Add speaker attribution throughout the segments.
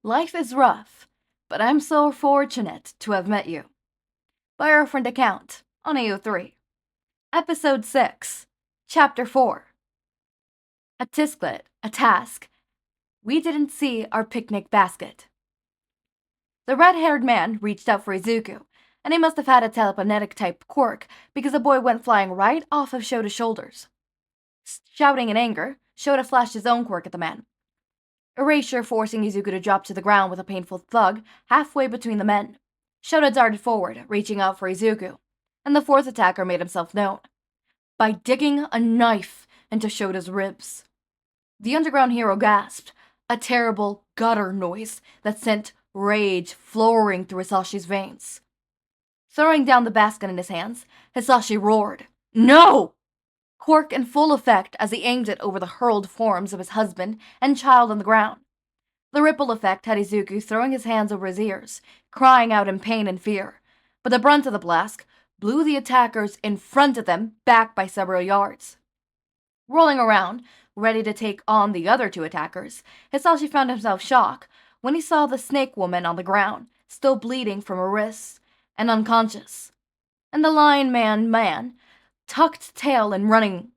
Speaker 1: Life is rough, but I'm so fortunate to have met you. By our friend account on AO3. Episode 6, Chapter 4. A Tisklet, a task. We didn't see our picnic basket. The red-haired man reached out for Izuku, and he must have had a telekinetic-type quirk because the boy went flying right off of Shota's shoulders. Shouting in anger, Shouta flashed his own quirk at the man. Erasure forcing Izuku to drop to the ground with a painful thug halfway between the men. Shouta darted forward, reaching out for Izuku, and the fourth attacker made himself known by digging a knife into Shota's ribs. The underground hero gasped, a terrible gutter noise that sent rage flowing through Hisashi's veins. Throwing down the basket in his hands, Hisashi roared, "No!" Quirk in full effect as he aimed it over the hurled forms of his husband and child on the ground. The ripple effect had Izuku throwing his hands over his ears, crying out in pain and fear, but the brunt of the blast blew the attackers in front of them back by several yards. Rolling around, ready to take on the other two attackers, Hisashi found himself shocked when he saw the snake woman on the ground, still bleeding from her wrists and unconscious, and the lion man tucked tail and running,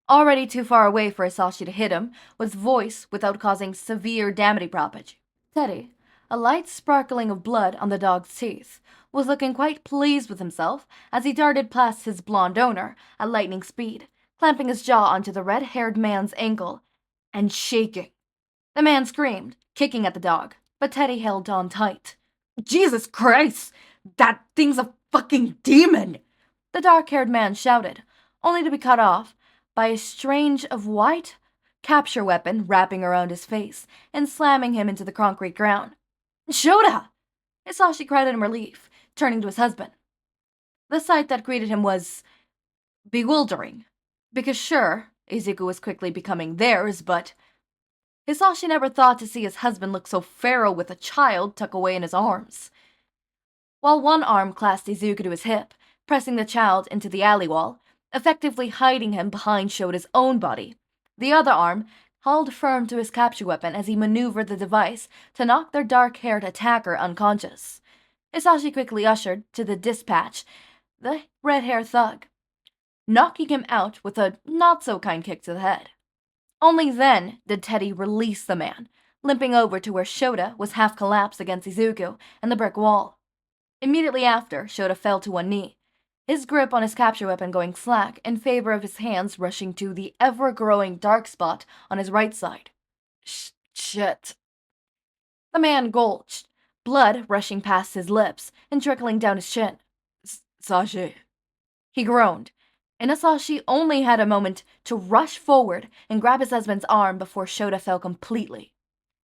Speaker 1: already too far away for Hisashi to hit him with voice without causing severe damage. Teddy, a light sparkling of blood on the dog's teeth, was looking quite pleased with himself as he darted past his blonde owner at lightning speed, clamping his jaw onto the red-haired man's ankle and shaking. The man screamed, kicking at the dog, but Teddy held on tight. "Jesus Christ! That thing's a fucking demon!" The dark-haired man shouted, only to be cut off by a strange of white capture weapon wrapping around his face and slamming him into the concrete ground. "Shouta!" Hisashi cried in relief, turning to his husband. The sight that greeted him was bewildering, because sure, Izuku was quickly becoming theirs, but Hisashi never thought to see his husband look so feral with a child tucked away in his arms. While one arm clasped Izuku to his hip, pressing the child into the alley wall, effectively hiding him behind Shota's own body, the other arm held firm to his capture weapon as he maneuvered the device to knock their dark-haired attacker unconscious. Hisashi quickly ushered to the dispatch the red-haired thug, knocking him out with a not-so-kind kick to the head. Only then did Teddy release the man, limping over to where Shouta was half collapsed against Izuku and the brick wall. Immediately after, Shouta fell to one knee, his grip on his capture weapon going slack in favor of his hands rushing to the ever-growing dark spot on his right side. Shit. The man gulped, blood rushing past his lips and trickling down his chin. "Sashi," he groaned, and Hisashi only had a moment to rush forward and grab his husband's arm before Shouta fell completely.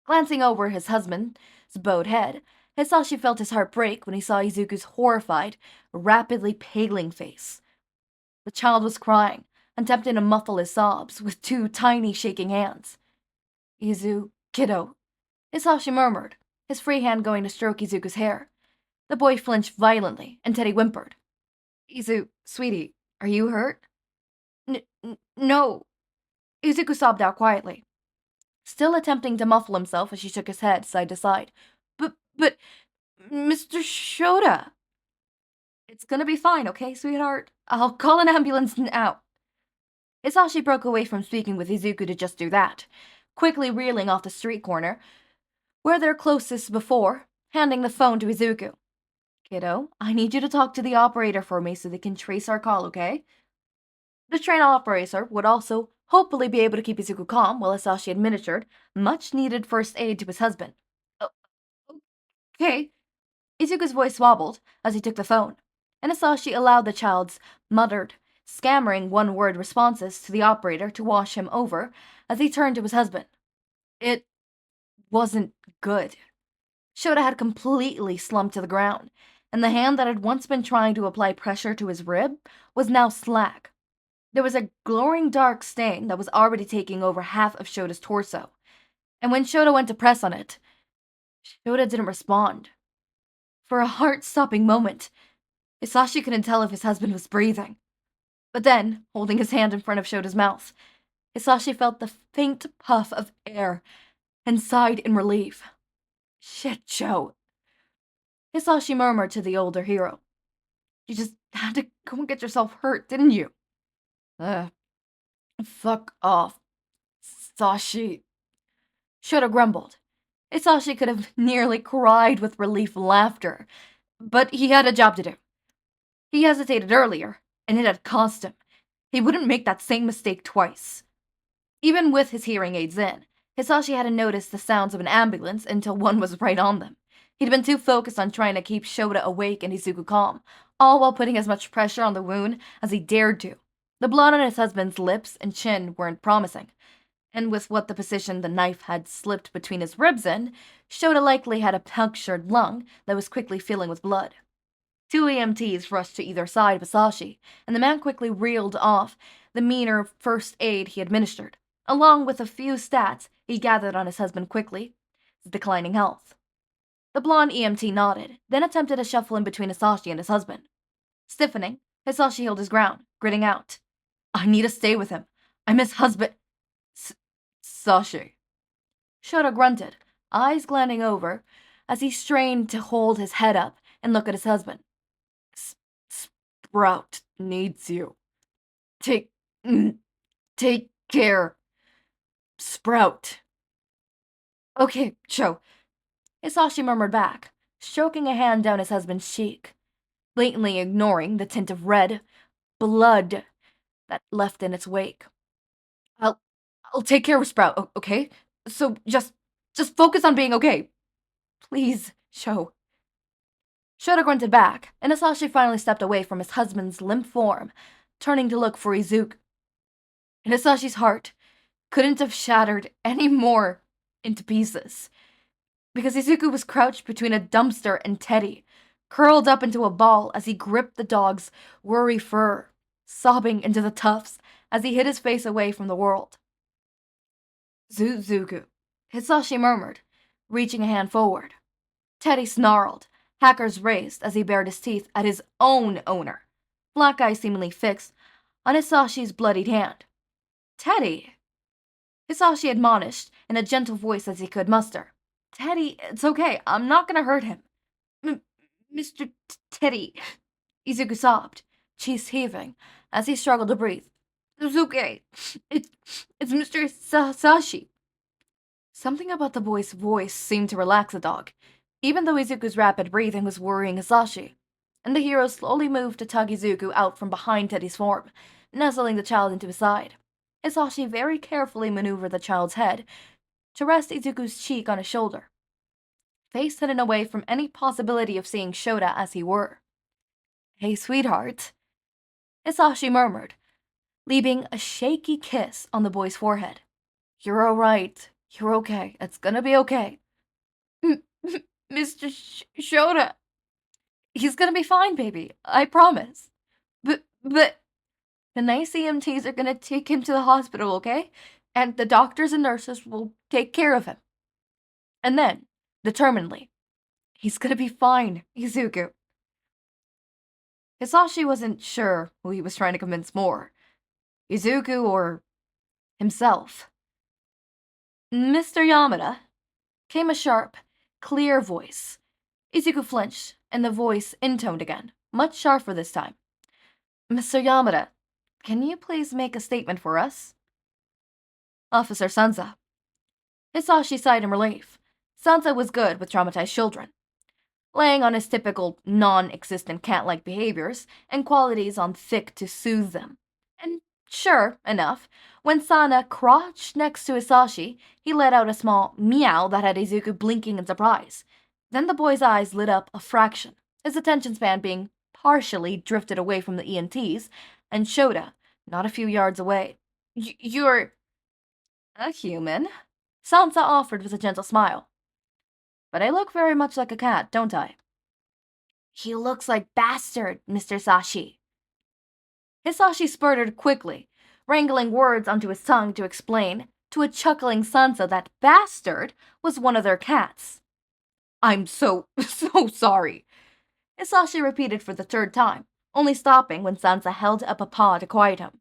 Speaker 1: Glancing over his husband's bowed head, Hisashi felt his heart break when he saw Izuku's horrified, rapidly paling face. The child was crying, attempting to muffle his sobs with two tiny shaking hands. "Kiddo," Hisashi murmured, his free hand going to stroke Izuku's hair. The boy flinched violently, and Teddy whimpered. Sweetie, are you hurt?" No. Izuku sobbed out quietly, still attempting to muffle himself as she shook his head side to side. But, Mr. Shouta." "It's gonna be fine, okay, sweetheart? I'll call an ambulance now." Hisashi broke away from speaking with Izuku to just do that, quickly reeling off the street corner, where they're closest before, handing the phone to Izuku. "Kiddo, I need you to talk to the operator for me so they can trace our call, okay?" The train operator would also hopefully be able to keep Izuku calm while Hisashi administered much-needed first aid to his husband. "Okay." Izuku's voice wobbled as he took the phone, and Hisashi allowed the child's muttered, stammering one-word responses to the operator to wash him over as he turned to his husband. It wasn't good. Shouta had completely slumped to the ground, and the hand that had once been trying to apply pressure to his rib was now slack. There was a glowing dark stain that was already taking over half of Shota's torso, and when Shouta went to press on it, Shouta didn't respond. For a heart-stopping moment, Hisashi couldn't tell if his husband was breathing. But then, holding his hand in front of Shota's mouth, Hisashi felt the faint puff of air and sighed in relief. Shit, Joe. Hisashi murmured to the older hero. You just had to go and get yourself hurt, didn't you? Fuck off, Sashi. Shouta grumbled. Hisashi could have nearly cried with relief laughter, but he had a job to do. He hesitated earlier, and it had cost him. He wouldn't make that same mistake twice. Even with his hearing aids in, Hisashi hadn't noticed the sounds of an ambulance until one was right on them. He'd been too focused on trying to keep Shouta awake and Izuku calm, all while putting as much pressure on the wound as he dared to. The blood on his husband's lips and chin weren't promising, and with what the position the knife had slipped between his ribs in, Shouta likely had a punctured lung that was quickly filling with blood. 2 EMTs rushed to either side of Hisashi, and the man quickly reeled off the meaner first aid he administered, along with a few stats he gathered on his husband quickly, his declining health. The blonde EMT nodded, then attempted to shuffle in between Hisashi and his husband. Stiffening, Hisashi held his ground, gritting out, I need to stay with him. I'm his husband. Sashi. Shouta grunted, eyes glancing over, as he strained to hold his head up and look at his husband. Sprout needs you. Take care. Sprout. Okay, Cho. Hisashi murmured back, stroking a hand down his husband's cheek, blatantly ignoring the tint of red blood that left in its wake. I'll take care of Sprout, okay? So just focus on being okay. Please, Sho. Shouta grunted back, and Hisashi finally stepped away from his husband's limp form, turning to look for Izuku. And Hisashi's heart couldn't have shattered any more into pieces, because Izuku was crouched between a dumpster and Teddy, curled up into a ball as he gripped the dog's worry fur, sobbing into the tufts as he hid his face away from the world. Zuzuku, Hisashi murmured, reaching a hand forward. Teddy snarled, hackers raised as he bared his teeth at his own owner, black eye seemingly fixed on Hisashi's bloodied hand. Teddy! Hisashi admonished in a gentle voice as he could muster. Teddy, it's okay. I'm not gonna hurt him. Mr. Teddy, Izuku sobbed, cheeks heaving, as he struggled to breathe. It's okay. It's Mr. Hisashi. Something about the boy's voice seemed to relax the dog, even though Izuku's rapid breathing was worrying Hisashi, and the hero slowly moved to tug Izuku out from behind Teddy's form, nuzzling the child into his side. Hisashi very carefully maneuvered the child's head to rest Izuku's cheek on his shoulder, face hidden away from any possibility of seeing Shouta as he were. Hey, sweetheart, Hisashi murmured, leaving a shaky kiss on the boy's forehead. You're all right. You're okay. It's gonna be okay. Mr. Shouta. He's gonna be fine, baby. I promise. But the nice EMTs are gonna take him to the hospital, okay? And the doctors and nurses will take care of him. And then, determinedly, he's gonna be fine, Izuku. Hisashi wasn't sure who he was trying to convince more, Izuku or himself. Mr. Yamada, came a sharp, clear voice. Izuku flinched, and the voice intoned again, much sharper this time. Mr. Yamada, can you please make a statement for us? Officer Sansa. Hisashi sighed in relief. Sansa was good with traumatized children, laying on his typical non-existent cat-like behaviors and qualities on thick to soothe them. And sure enough, when Sana crouched next to Hisashi, he let out a small meow that had Izuku blinking in surprise. Then the boy's eyes lit up a fraction, his attention span being partially drifted away from the EMTs, and Shouta, not a few yards away. You're a human, Sansa offered with a gentle smile. But I look very much like a cat, don't I? He looks like bastard, Mr. Sashi. Hisashi spurted quickly, wrangling words onto his tongue to explain to a chuckling Sansa that bastard was one of their cats. I'm so sorry, Hisashi repeated for the third time, only stopping when Sansa held up a paw to quiet him.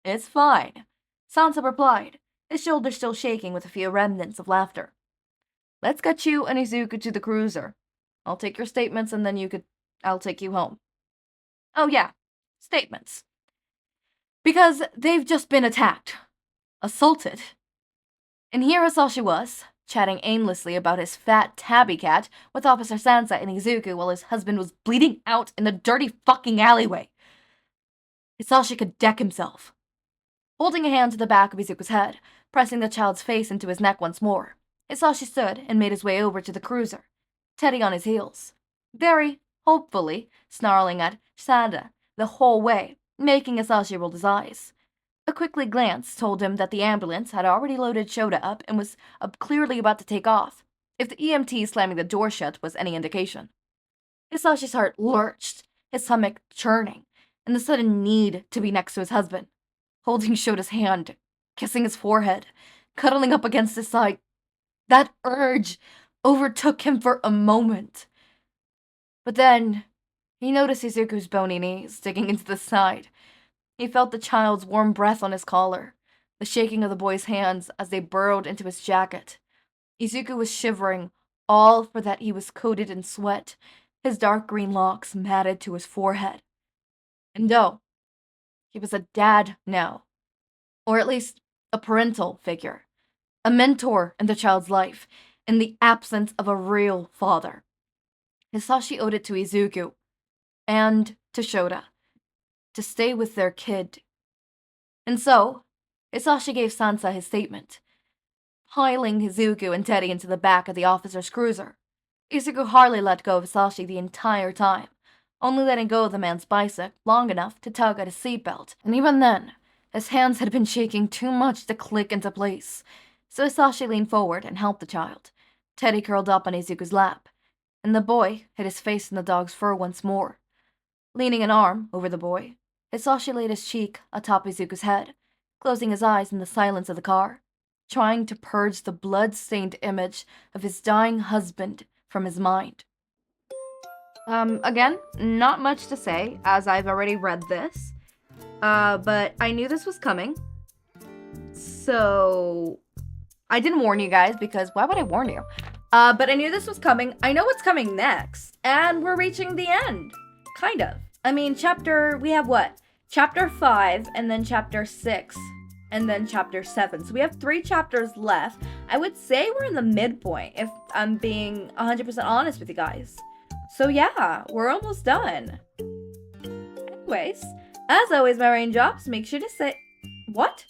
Speaker 1: It's fine, Sansa replied, his shoulders still shaking with a few remnants of laughter. Let's get you and Izuku to the cruiser. I'll take your statements and then I'll take you home. Oh yeah, statements. Because they've just been attacked. Assaulted. And here Hisashi was, chatting aimlessly about his fat tabby cat with Officer Sansa and Izuku while his husband was bleeding out in the dirty fucking alleyway. Hisashi could deck himself. Holding a hand to the back of Izuku's head, pressing the child's face into his neck once more, Hisashi stood and made his way over to the cruiser, Teddy on his heels, very hopefully snarling at Sada the whole way, making Hisashi roll his eyes. A quickly glance told him that the ambulance had already loaded Shouta up and was clearly about to take off, if the EMT slamming the door shut was any indication. Hisashi's heart lurched, his stomach churning, and the sudden need to be next to his husband, holding Shota's hand, kissing his forehead, cuddling up against his side. That urge overtook him for a moment. But then, he noticed Izuku's bony knees digging into the side. He felt the child's warm breath on his collar, the shaking of the boy's hands as they burrowed into his jacket. Izuku was shivering, all for that he was coated in sweat, his dark green locks matted to his forehead. And oh, he was a dad now. Or at least a parental figure. A mentor in the child's life, in the absence of a real father. Hisashi owed it to Izuku, and to Shouta, to stay with their kid. And so, Hisashi gave Sansa his statement, piling Izuku and Teddy into the back of the officer's cruiser. Izuku hardly let go of Hisashi the entire time, only letting go of the man's bicep long enough to tug at his seatbelt, and even then, his hands had been shaking too much to click into place, so Hisashi leaned forward and helped the child. Teddy curled up on Izuku's lap, and the boy hid his face in the dog's fur once more. Leaning an arm over the boy, Hisashi laid his cheek atop Izuku's head, closing his eyes in the silence of the car, trying to purge the blood-stained image of his dying husband from his mind. Again, not much to say, as I've already read this, but I knew this was coming, so I didn't warn you guys, because why would I warn you? But I knew this was coming. I know what's coming next, and we're reaching the end. Kind of. I mean, we have what? Chapter 5, and then Chapter 6, and then Chapter 7. So we have 3 chapters left. I would say we're in the midpoint, if I'm being 100% honest with you guys. So yeah, we're almost done. Anyways, as always, my raindrops, make sure to say... What?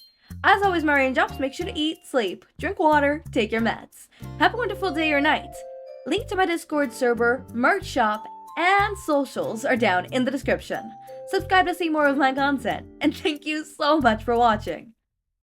Speaker 1: As always, my raindrops, make sure to eat, sleep, drink water, take your meds. Have a wonderful day or night. Link to my Discord server, merch shop, and socials are down in the description. Subscribe to see more of my content, and thank you so much for watching.